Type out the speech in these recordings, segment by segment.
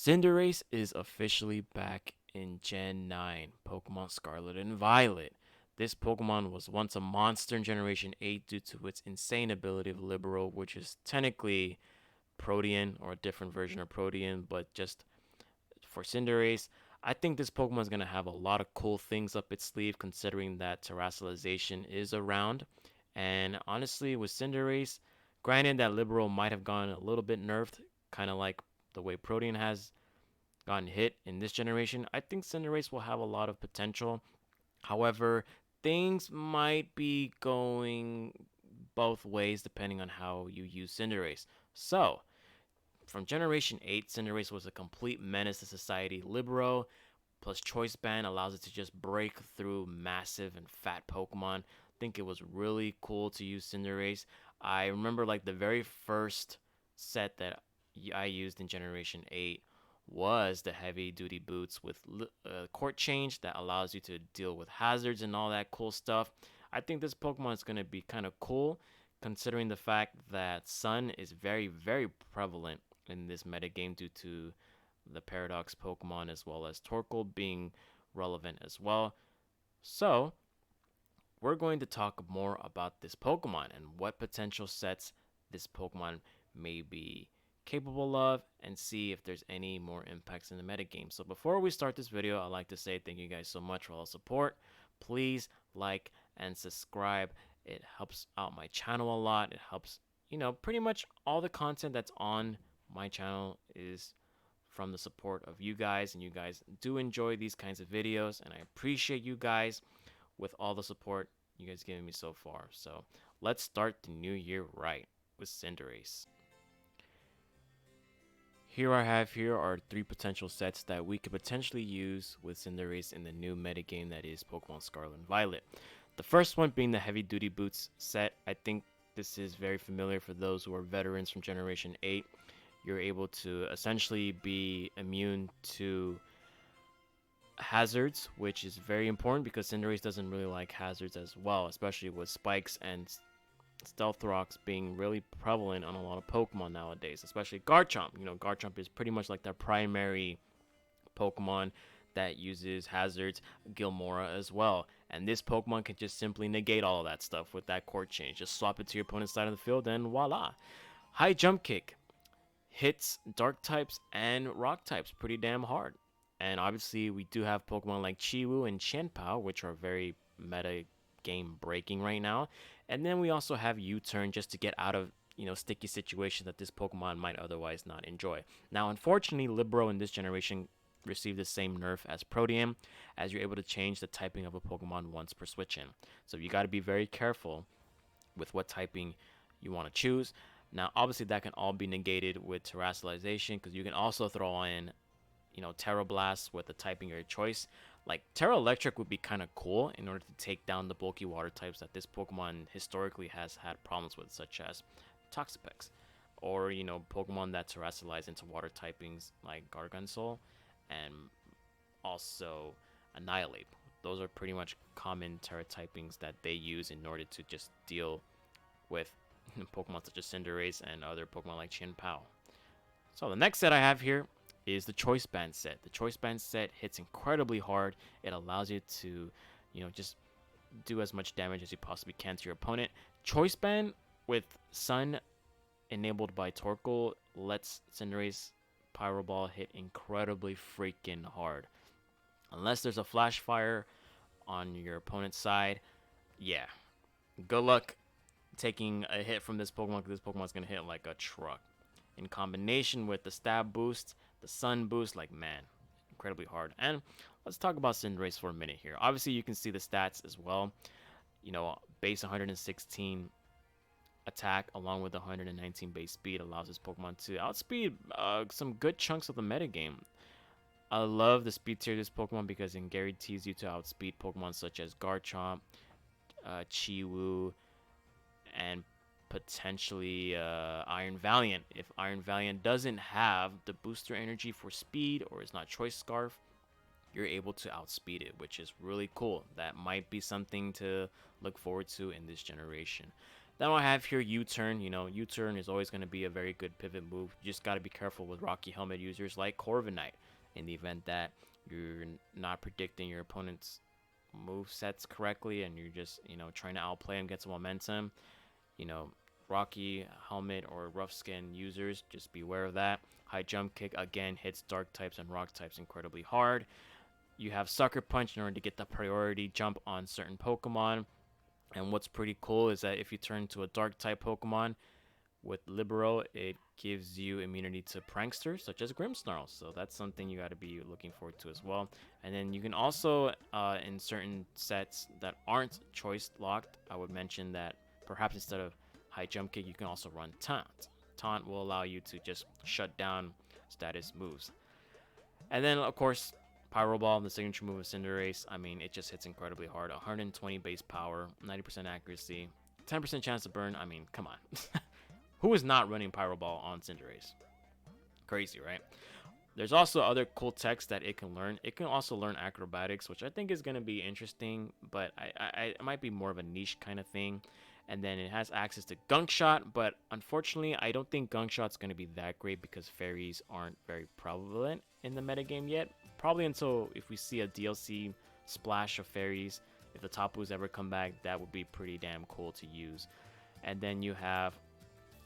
Cinderace is officially back in Gen 9, Pokemon Scarlet and Violet. This Pokemon was once a monster in Generation 8 due to its insane ability of Libero, which is technically Protean or a different version of Protean, but just for Cinderace, I think this Pokemon is going to have a lot of cool things up its sleeve considering that Terrestrialization is around. And honestly, with Cinderace, granted that Libero might have gone a little bit nerfed, kind of like the way Protean has gotten hit in this generation, I think Cinderace will have a lot of potential. However, things might be going both ways depending on how you use Cinderace. So, from Generation 8, Cinderace was a complete menace to society. Libero plus Choice Band allows it to just break through massive and fat Pokemon. I think it was really cool to use Cinderace. I remember like the very first set that I used in Generation 8 was the heavy duty boots with court change that allows you to deal with hazards and all that cool stuff. I think this Pokemon is going to be kind of cool considering the fact that Sun is very, very prevalent in this metagame due to the Paradox Pokemon as well as Torkoal being relevant as well. So, we're going to talk more about this Pokemon and what potential sets this Pokemon may be capable of and see if there's any more impacts in the metagame. So before we start this video, I'd like to say thank you guys so much for all the support. Please like and subscribe. It helps out my channel a lot. It helps, pretty much all the content that's on my channel is from the support of you guys, and you guys do enjoy these kinds of videos, and I appreciate you guys with all the support you guys giving me so far. So let's start the new year right with Cinderace. Here are three potential sets that we could potentially use with Cinderace in the new metagame that is Pokemon Scarlet and Violet. The first one being the Heavy Duty Boots set. I think this is very familiar for those who are veterans from Generation 8. You're able to essentially be immune to hazards, which is very important because Cinderace doesn't really like hazards as well, especially with spikes and stealth rocks being really prevalent on a lot of Pokemon nowadays, especially Garchomp. Garchomp is pretty much like their primary Pokemon that uses hazards, Gilmora as well. And this Pokemon can just simply negate all of that stuff with that court change. Just swap it to your opponent's side of the field and voila. High Jump Kick hits dark types and rock types pretty damn hard. And obviously, we do have Pokemon like Chiwu and Chien-Pao, which are very meta game breaking right now. And then we also have U-Turn just to get out of, sticky situations that this Pokemon might otherwise not enjoy. Now, unfortunately, Libero in this generation received the same nerf as Protean, as you're able to change the typing of a Pokemon once per switch in. So you got to be very careful with what typing you want to choose. Now, obviously, that can all be negated with Terrestrialization because you can also throw in Terra Blast with the typing of your choice. Like, Terra Electric would be kind of cool in order to take down the bulky water types that this Pokemon historically has had problems with, such as Toxapex. Or, Pokemon that terrestrialize into water typings like Gargansoul and also Annihilate. Those are pretty much common Terra typings that they use in order to just deal with Pokemon such as Cinderace and other Pokemon like Chien-Pao. So the next set I have here is the Choice Band set. The Choice Band set hits incredibly hard. It allows you to, just do as much damage as you possibly can to your opponent. Choice Band with Sun enabled by Torkoal lets Cinderace Pyro Ball hit incredibly freaking hard. Unless there's a Flash Fire on your opponent's side, yeah, good luck taking a hit from this Pokemon because this Pokemon's going to hit like a truck. In combination with the stab boost, the sun boost, like, man, incredibly hard. And let's talk about Cinderace for a minute here. Obviously, you can see the stats as well. Base 116 attack along with 119 base speed allows this Pokemon to outspeed some good chunks of the metagame. I love the speed tier of this Pokemon because it guarantees you to outspeed Pokemon such as Garchomp, Chiwu, and potentially Iron Valiant. If Iron Valiant doesn't have the booster energy for speed or is not Choice Scarf, you're able to outspeed it, which is really cool. That might be something to look forward to in this generation. Then I have here U-turn. You know, U-turn is always going to be a very good pivot move. You just got to be careful with Rocky Helmet users like Corviknight in the event that you're not predicting your opponent's move sets correctly and you're just, trying to outplay him, get some momentum. You know, Rocky Helmet or Rough Skin users, just beware of that. High Jump Kick again hits Dark types and Rock types incredibly hard. You have Sucker Punch in order to get the priority jump on certain Pokemon. And what's pretty cool is that if you turn to a Dark type Pokemon with Libero, it gives you immunity to pranksters such as Grimmsnarl. So that's something you got to be looking forward to as well. And then you can also, in certain sets that aren't choice locked, I would mention that perhaps instead of High Jump Kick, you can also run Taunt. Taunt will allow you to just shut down status moves. And then, of course, Pyro Ball, the signature move of Cinderace, I mean, it just hits incredibly hard. 120 base power, 90% accuracy, 10% chance to burn. I mean, come on. Who is not running Pyro Ball on Cinderace? Crazy, right? There's also other cool techs that it can learn. It can also learn acrobatics, which I think is going to be interesting, but it might be more of a niche kind of thing. And then it has access to Gunk Shot, but unfortunately, I don't think Gunk Shot's going to be that great because fairies aren't very prevalent in the metagame yet. Probably until if we see a DLC splash of fairies, if the Tapus ever come back, that would be pretty damn cool to use. And then you have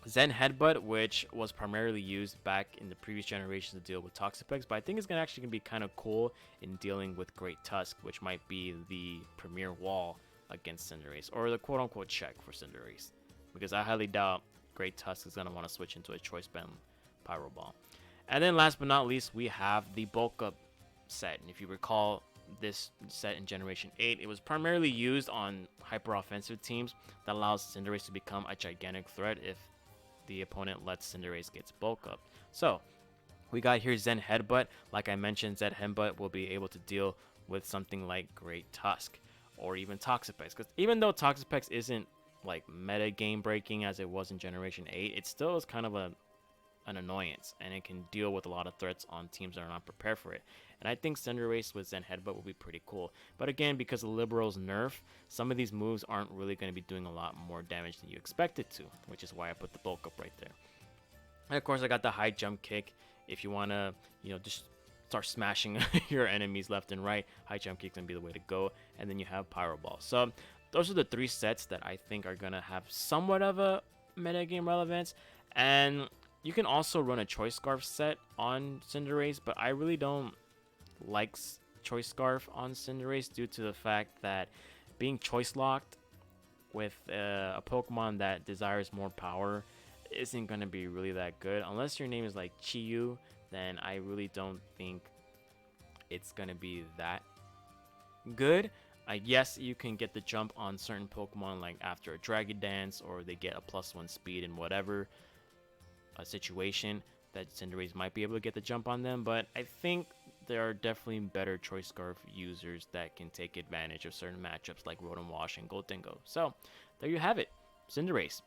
Zen Headbutt, which was primarily used back in the previous generations to deal with Toxapex, but I think it's actually going to be kind of cool in dealing with Great Tusk, which might be the premier wall against Cinderace, or the quote-unquote check for Cinderace, because I highly doubt Great Tusk is going to want to switch into a Choice Band Pyro Ball. And then last but not least, we have the Bulk Up set, and if you recall this set in Generation 8, it was primarily used on hyper-offensive teams that allows Cinderace to become a gigantic threat if the opponent lets Cinderace get Bulk Up. So we got here Zen Headbutt. Like I mentioned, Zen Headbutt will be able to deal with something like Great Tusk or even Toxapex, because even though Toxapex isn't like meta game breaking as it was in Generation 8, it still is kind of an annoyance, and it can deal with a lot of threats on teams that are not prepared for it. And I think Cinderace with Zen Headbutt will be pretty cool. But again, because of Liberal's nerf, some of these moves aren't really going to be doing a lot more damage than you expect it to, which is why I put the Bulk Up right there. And of course, I got the High Jump Kick. If you want to, just start smashing your enemies left and right, High Jump Kick is going to be the way to go. And then you have Pyro Ball. So those are the three sets that I think are going to have somewhat of a metagame relevance. And you can also run a Choice Scarf set on Cinderace, but I really don't like Choice Scarf on Cinderace due to the fact that being choice locked with a Pokemon that desires more power isn't going to be really that good. Unless your name is like Chiyu, then I really don't think it's going to be that good. Yes, you can get the jump on certain Pokemon, like after a Dragon Dance, or they get a +1 speed in whatever situation that Cinderace might be able to get the jump on them, but I think there are definitely better Choice Scarf users that can take advantage of certain matchups like Rotom Wash and Goldingo. So there you have it. Cinderace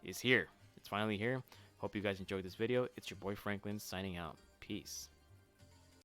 is here. It's finally here. Hope you guys enjoyed this video. It's your boy Franklin signing out. Peace.